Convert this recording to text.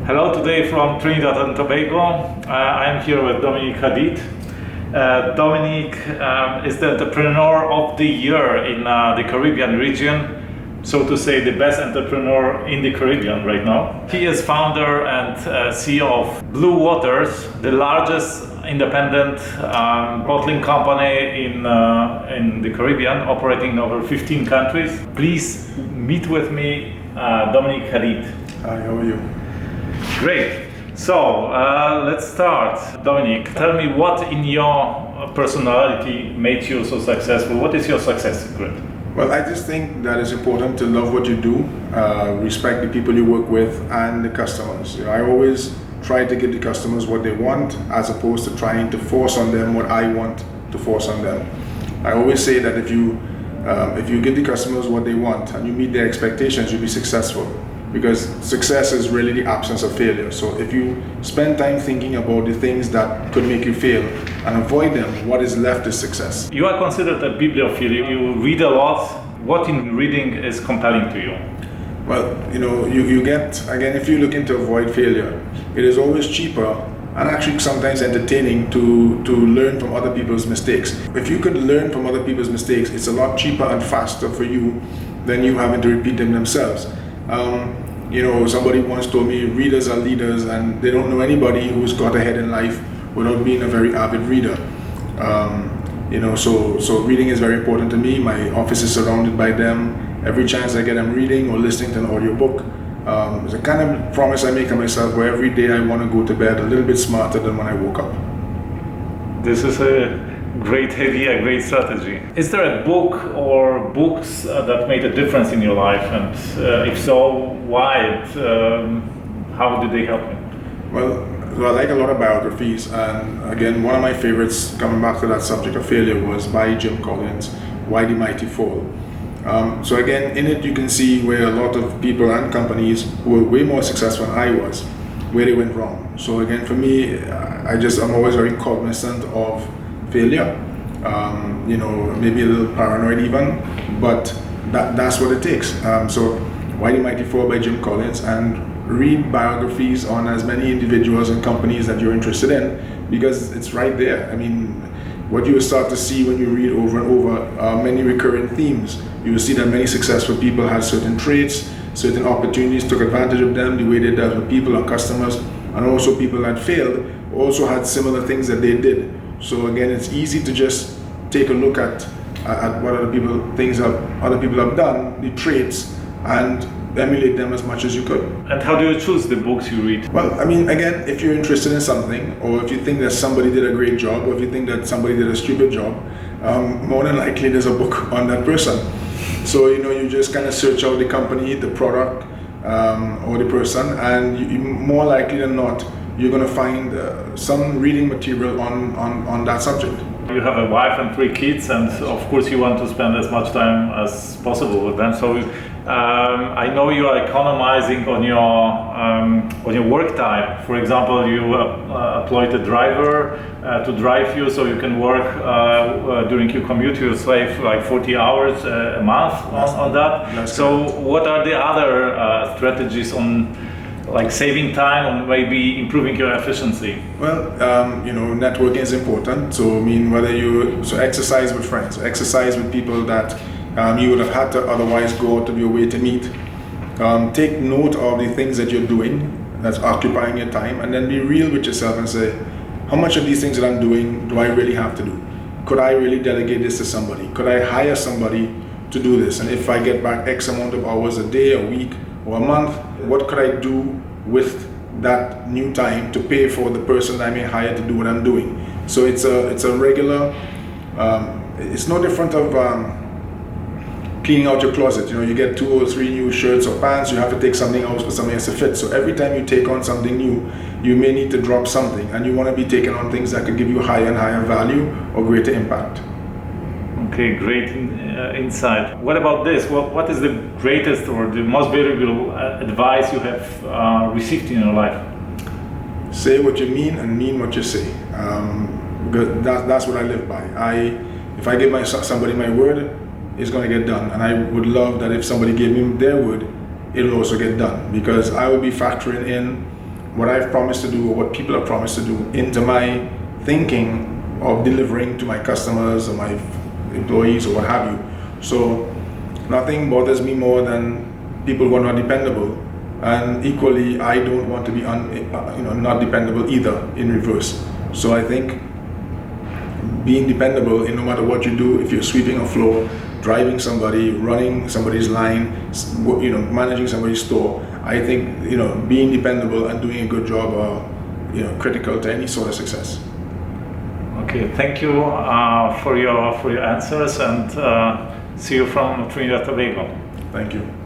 Hello, today from Trinidad and Tobago. I'm here with Dominic Hadeed. Dominic is the entrepreneur of the year in the Caribbean region, so to say the best entrepreneur in the Caribbean right now. He is founder and CEO of Blue Waters, the largest independent bottling company in the Caribbean, operating in over 15 countries. Please meet with me, Dominic Hadeed. Hi, how are you? Great. So let's start. Dominic, tell me what in your personality made you so successful. What is your success secret? Well, I just think that it's important to love what you do, respect the people you work with and the customers. I always try to give the customers what they want as opposed to trying to force on them what I want to force on them. I always say that if you give the customers what they want and you meet their expectations, you'll be successful. Because success is really the absence of failure. So if you spend time thinking about the things that could make you fail and avoid them, what is left is success. You are considered a bibliophile. You read a lot. What in reading is compelling to you? Well, you get, again, if you look to avoid failure, it is always cheaper and actually sometimes entertaining to learn from other people's mistakes. If you could learn from other people's mistakes, it's a lot cheaper and faster for you than you having to repeat them themselves. Somebody once told me readers are leaders, and they don't know anybody who's got ahead in life without being a very avid reader. So reading is very important to me. My office is surrounded by them. Every chance I get, I'm reading or listening to an audiobook. It's a kind of promise I make to myself where every day I want to go to bed a little bit smarter than when I woke up. This is a great idea, a great strategy. Is there a book or books that made a difference in your life, and if so, why? How did they help you? Well, I like a lot of biographies, and again, one of my favorites, coming back to that subject of failure, was by Jim Collins, Why the Mighty Fall. So again, in it you can see where a lot of people and companies who were way more successful than I was, where they went wrong. So again, for me, I'm always very cognizant of failure, maybe a little paranoid even, but that's what it takes. So Why the Mighty Fall by Jim Collins, and read biographies on as many individuals and companies that you're interested in, because it's right there. I mean, what you will start to see when you read over and over are many recurring themes. You will see that many successful people had certain traits, certain opportunities, took advantage of them, the way they dealt with people and customers, and also people that failed also had similar things that they did. So again, it's easy to just take a look at what other people have done, the traits, and emulate them as much as you could. And how do you choose the books you read? Well, I mean, again, if you're interested in something, or if you think that somebody did a great job, or if you think that somebody did a stupid job, more than likely there's a book on that person. So you just kind of search out the company, the product, or the person, and you more likely than not, you're going to find some reading material on that subject. You have a wife and 3 kids, and of course you want to spend as much time as possible with them. So I know you are economizing on your work time. For example, you employed a driver to drive you, so you can work during your commute. You save like 40 hours a month on that. So what are the other strategies on like saving time or maybe improving your efficiency? Well, networking is important. So I mean, exercise with friends, exercise with people that you would have had to otherwise go out of your way to meet. Take note of the things that you're doing that's occupying your time, and then be real with yourself and say, how much of these things that I'm doing do I really have to do? Could I really delegate this to somebody? Could I hire somebody to do this? And if I get back X amount of hours a day, a week, or a month, what could I do with that new time to pay for the person that I may hire to do what I'm doing? So it's a regular, it's no different of cleaning out your closet. You get 2 or 3 new shirts or pants, you have to take something out for something else to fit. So every time you take on something new, you may need to drop something, and you want to be taking on things that could give you higher and higher value or greater impact. Okay, great insight. What about this? What is the greatest or the most valuable advice you have received in your life? Say what you mean and mean what you say. That's what I live by. If I give somebody my word, it's going to get done. And I would love that if somebody gave me their word, it'll also get done, because I will be factoring in what I've promised to do or what people have promised to do into my thinking of delivering to my customers or my employees or what have you. So nothing bothers me more than people who are not dependable, and equally I don't want to be not dependable either in reverse. So I think being dependable in no matter what you do, if you're sweeping a floor, driving somebody, running somebody's line, managing somebody's store, I think being dependable and doing a good job are critical to any sort of success. Okay, thank you for your answers, and see you from Trinidad and Tobago. Thank you.